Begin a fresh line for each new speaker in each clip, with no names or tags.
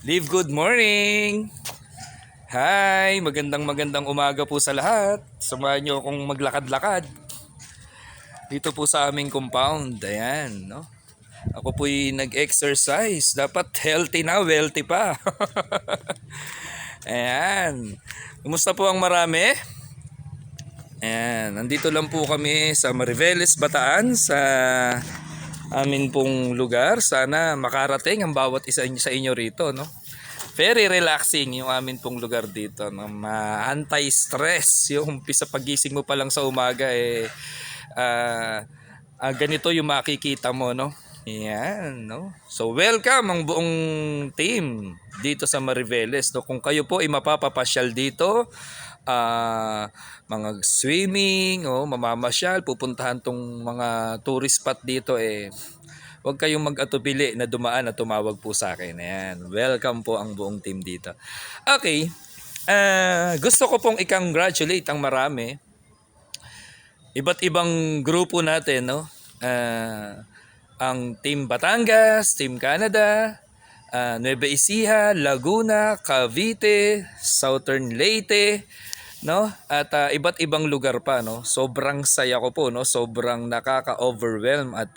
Live, good morning! Hi! Magandang umaga po sa lahat. Samahan nyo akong maglakad-lakad dito po sa aming compound. Ayan, no? Ako po'y nag-exercise. Dapat healthy na, wealthy pa. Ayan. Kumusta po ang marami? Ayan, nandito lang po kami sa Mariveles, Bataan, sa amin pong lugar. Sana makarating ang bawat isa sa inyo rito, no? Very relaxing yung amin pong lugar dito, no? Anti-stress yung umpisa pagising mo pa lang sa umaga ganito yung makikita mo, no? Yan, no? So welcome ang buong team dito sa Mariveles, no? Kung kayo po ay mapapapasyal dito, mga swimming o mamamasyal, pupuntahan tong mga tourist spot dito, huwag kayong mag-atubili na dumaan at tumawag po sa akin. Ayan. Welcome po ang buong team dito. Okay. Gusto ko pong i-congratulate ang marami. Iba't ibang grupo natin, no? Ang Team Batangas, Team Canada, Nueva Ecija, Laguna, Cavite, Southern Leyte, no? At iba't ibang lugar pa, no? Sobrang saya ko po, no? Sobrang nakaka-overwhelm at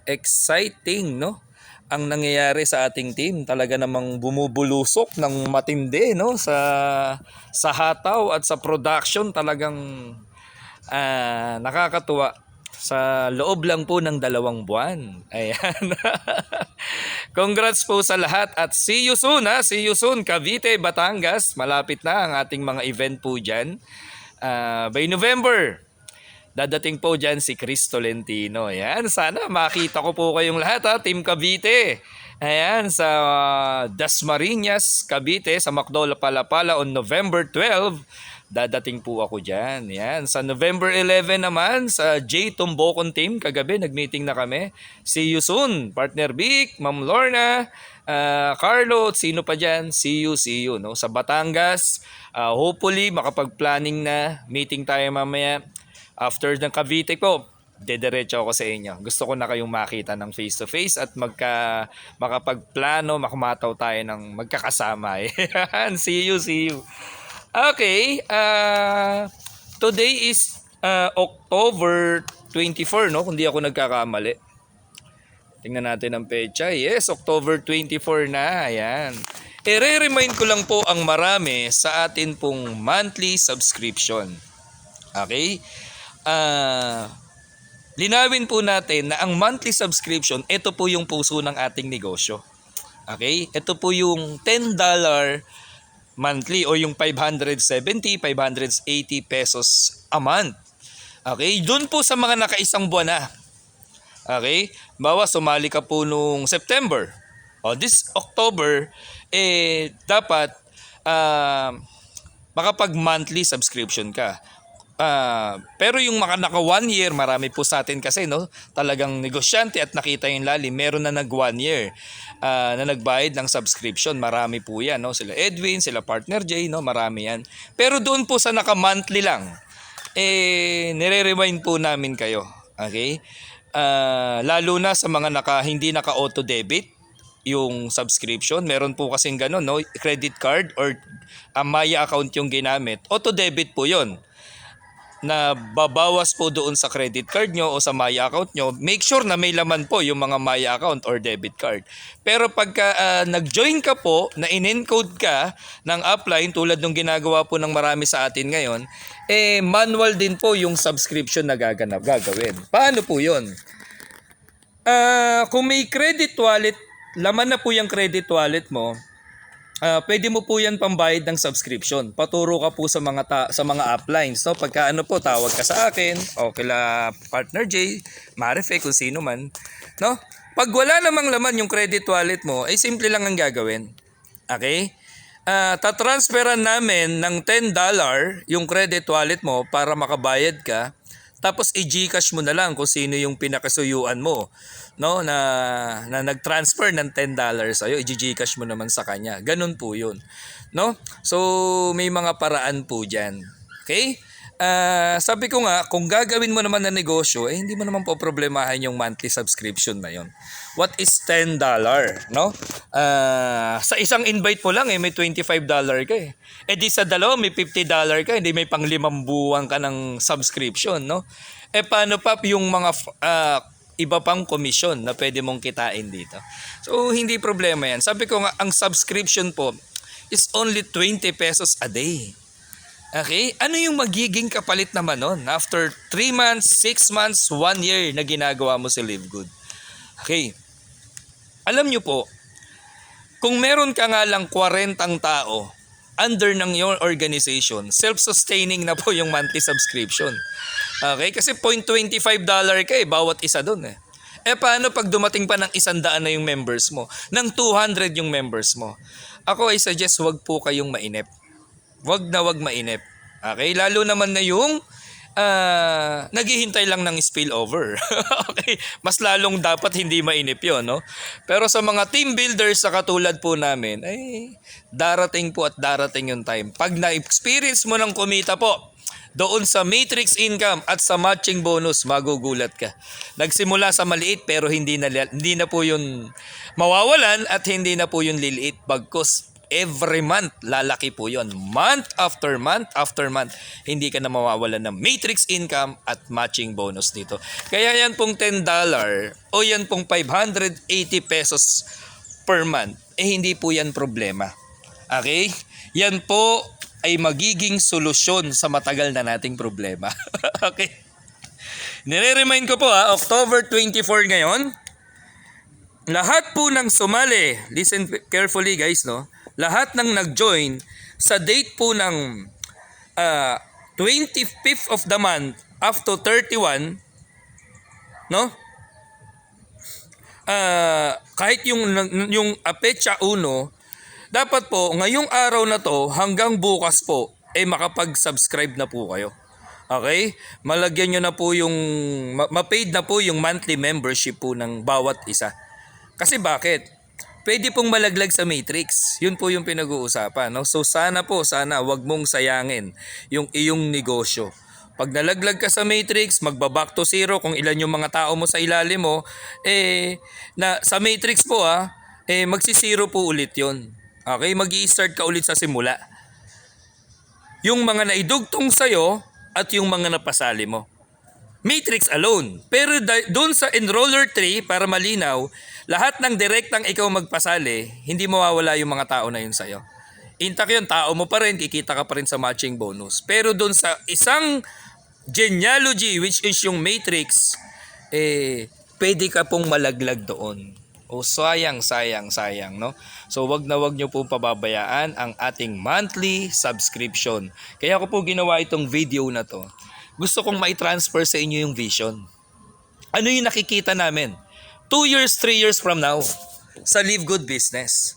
exciting, no? Ang nangyayari sa ating team, talaga namang bumubulusok ng matindi, no? Sa hataw at sa production, talagang nakakatuwa. Sa loob lang po ng 2 buwan. Ayan. Congrats po sa lahat at see you soon, ha? See you soon, Cavite, Batangas. Malapit na ang ating mga event po dyan. By November, dadating po dyan si Chris Tolentino. Ayan, sana makita ko po kayong lahat, ha, Team Cavite. Ayan, sa Dasmariñas, Cavite, sa Macdola, Palapala on November 12. Dadating po ako dyan. Ayan, sa November 11 naman, sa J. Tumbocon Team, kagabi nagmeeting na kami. See you soon, Partner Vic, Ma'am Lorna, Carlo, sino pa dyan? See you. No? Sa Batangas, hopefully makapag-planning na. Meeting tayo mamaya. After ng Cavite ko, dediretso ako sa inyo. Gusto ko na kayong makita ng face to face at makapagplano, makumataw tayo ng magkakasama. See you. Okay, today is October 24, no? Kung di ako nagkakamali. Tingnan natin ang petsa. Yes, October 24 na. Ayan. I-remind ko lang po ang marami sa atin pong monthly subscription. Okay? Linawin po natin na ang monthly subscription, ito po yung puso ng ating negosyo. Okay? Ito po yung $10 monthly o yung 570, 580 pesos a month. Okay? Doon po sa mga nakaisang buwan na. Okay? Bawa sumali ka po nung September. O this October, dapat makapag monthly subscription ka. Pero yung naka 1 year, marami po sa atin kasi, no, talagang negosyante at nakita yung lalim, meron na nag 1 year na nagbayad ng subscription. Marami po yan, no? Sila Edwin, sila Partner J, no? Marami yan. Pero doon po sa naka monthly lang, nire-remind po namin kayo. Okay? Lalo na sa mga hindi naka auto debit yung subscription. Meron po kasing ganun, no? Credit card or Maya account yung ginamit. Auto debit po yon na babawas po doon sa credit card nyo o sa Maya account nyo. Make sure na may laman po yung mga Maya account or debit card. Pero pagka nag-join ka po, na in-encode ka ng upline tulad ng ginagawa po ng marami sa atin ngayon, manual din po yung subscription na gagawin. Paano po yun? Kung may credit wallet, laman na po yung credit wallet mo, pwede mo po yan pambayad ng subscription. Paturo ka po sa mga uplines, no? Pagka ano po, tawag ka sa akin o kila Partner J, Marife, kung sino man, no? Pag wala namang laman yung credit wallet mo, ay simple lang ang gagawin. Okay? Tatransferan namin ng $10 yung credit wallet mo para makabayad ka. Tapos i-GCash mo na lang kung sino yung pinakasuyuan mo, no, na nag-transfer ng $10 sa iyo, i-GCash mo naman sa kanya. Ganun po 'yun, no? So may mga paraan po diyan. Okay? Sabi ko nga, kung gagawin mo naman na negosyo, hindi mo naman po problemahin yung monthly subscription na yon. What is $10, no? Sa isang invite mo lang, may $25 ka eh. Di sa dalawa, may $50 ka, hindi may pang 5 buwan ka ng subscription, no? Paano pa yung mga iba pang komisyon na pwede mong kitain dito? So, hindi problema yan. Sabi ko nga, ang subscription po is only 20 pesos a day. Okay? Ano yung magiging kapalit naman nun? After 3 months, 6 months, 1 year na ginagawa mo si Live Good. Okay. Alam nyo po, kung meron ka nga lang 40 tao under ng your organization, self-sustaining na po yung monthly subscription. Okay? Kasi $0.25 ka bawat isa dun eh. Paano pag dumating pa ng 100 na yung members mo? Ng 200 yung members mo? Ako ay suggest wag po kayong mainip. Wag mainip. Okay? Lalo naman na yung naghihintay lang ng spillover. Okay? Mas lalong dapat hindi mainip yun, no? Pero sa mga team builders sa katulad po namin, darating po at darating yung time. Pag na-experience mo ng kumita po, doon sa matrix income at sa matching bonus, magugulat ka. Nagsimula sa maliit pero hindi na po yun mawawalan at hindi na po yun liliit. Bagkus every month, lalaki po yun. Month after month after month, hindi ka na mawawalan ng matrix income at matching bonus dito. Kaya yan pong $10 o yan pong 580 pesos per month, hindi po yan problema. Okay? Yan po ay magiging solusyon sa matagal na nating problema. Okay? Nire-remind ko po October 24 ngayon, lahat po ng sumali, listen carefully guys, no? Lahat ng nag-join sa date po ng 25th of the month up to 31, no? Kahit yung petsa 1, dapat po ngayong araw na to hanggang bukas po makapag-subscribe na po kayo. Okay? Malagyan nyo na po yung ma-paid na po yung monthly membership po ng bawat isa. Kasi bakit? Pwede pong malaglag sa matrix. Yun po yung pinag-uusapan, no? So sana wag mong sayangin yung iyong negosyo. Pag nalaglag ka sa matrix, magba-back to zero kung ilan yung mga tao mo sa ilalim mo, na sa matrix po magsi-zero po ulit yun. Okay? Mag-i-start ka ulit sa simula. Yung mga naidugtong sa'yo at yung mga napasali mo. Matrix alone. Pero doon sa enroller tree, para malinaw, lahat ng direktang ikaw magpasali, hindi mawawala yung mga tao na yun sa'yo. Intact yun, tao mo pa rin, kikita ka pa rin sa matching bonus. Pero doon sa isang genealogy, which is yung matrix, pwede ka pong malaglag doon. O sayang, no? So wag nyo po pababayaan ang ating monthly subscription. Kaya ko po ginawa itong video na to. Gusto kong mai-transfer sa inyo yung vision. Ano yung nakikita namin? 2 years, 3 years from now sa Live Good Business.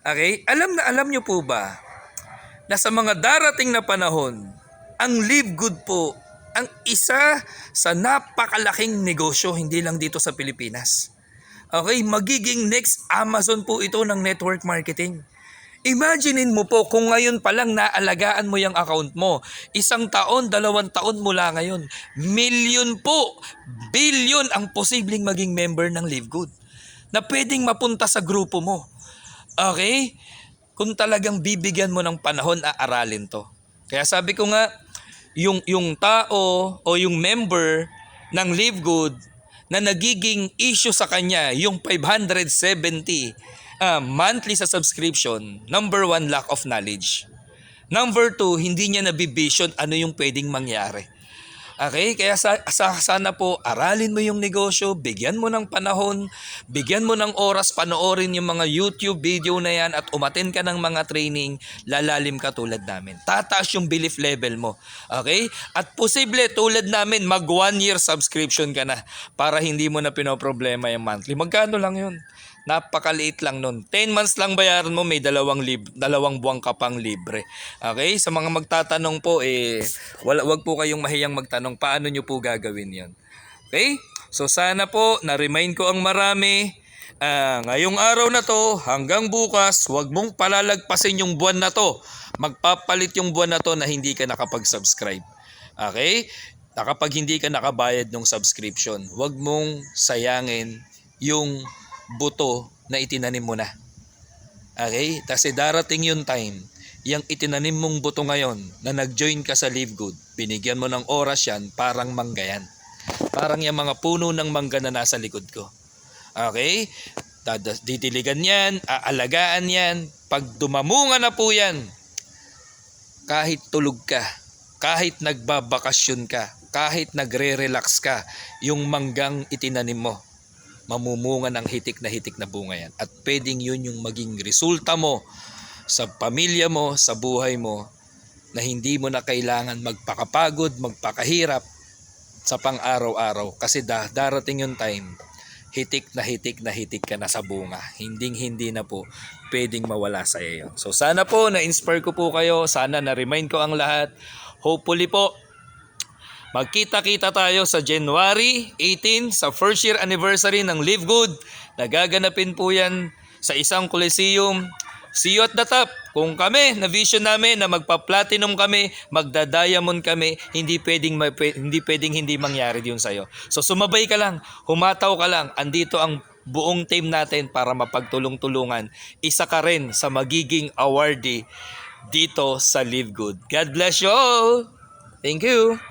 Okay? Alam nyo po ba na sa mga darating na panahon, ang Live Good po ang isa sa napakalaking negosyo, hindi lang dito sa Pilipinas. Okay? Magiging next Amazon po ito ng network marketing. Imaginein mo po kung ngayon pa lang naalagaan mo yung account mo. 1 taon, 2 taon mula ngayon. Million po, billion ang posibleng maging member ng Live Good na pwedeng mapunta sa grupo mo. Okay? Kung talagang bibigyan mo ng panahon, aaralin to. Kaya sabi ko nga, yung tao o yung member ng Live Good na nagiging issue sa kanya, yung 570 monthly sa subscription, number 1, lack of knowledge. Number 2, hindi niya nabivision ano yung pwedeng mangyari. Okay? Kaya sana po, aralin mo yung negosyo, bigyan mo ng panahon, bigyan mo ng oras, panoorin yung mga YouTube video na yan at umattend ka ng mga training, lalalim ka tulad namin. Tataas yung belief level mo. Okay? At posible tulad namin, mag 1 year subscription ka na para hindi mo na pinoproblema yung monthly. Magkano lang yun? Napakaliit lang nun. 10 months lang bayaran mo, may 2 buwan ka pang libre. Okay? Sa mga magtatanong po, wag po kayong mahiyang magtanong paano nyo po gagawin yon. Okay? So sana po, na-remind ko ang marami. Ngayong araw na to, hanggang bukas, wag mong palalagpasin yung buwan na to. Magpapalit yung buwan na to na hindi ka nakapag-subscribe. Okay? Kapag hindi ka nakabayad ng subscription, huwag mong sayangin yung buto na itinanim mo na. Okay? Kasi darating yung time, yung itinanim mong buto ngayon na nag-join ka sa Live Good, binigyan mo ng oras yan, parang mangga yan. Parang yung mga puno ng mangga na nasa likod ko. Okay? Didiligan yan, aalagaan yan. Pag dumamunga na po yan, kahit tulog ka, kahit nagbabakasyon ka, kahit nagre-relax ka, yung manggang itinanim mo, mamumunga ng hitik na bunga yan. At pwedeng yun yung maging resulta mo sa pamilya mo, sa buhay mo, na hindi mo na kailangan magpakapagod, magpakahirap sa pang-araw-araw. Kasi darating yung time, hitik na hitik ka na sa bunga. Hindi na po pwedeng mawala sa iyo. So sana po na-inspire ko po kayo, sana na-remind ko ang lahat. Hopefully po, magkita-kita tayo sa January 18 sa first year anniversary ng Live Good. Nagaganapin po yan sa isang Coliseum. See you at the top. Kung kami, na vision namin na magpa-platinum kami, magda-diamond kami, hindi pwedeng hindi mangyari yun sa'yo. So sumabay ka lang, humataw ka lang, andito ang buong team natin para mapagtulong-tulungan. Isa ka rin sa magiging awardee dito sa Live Good. God bless you all! Thank you!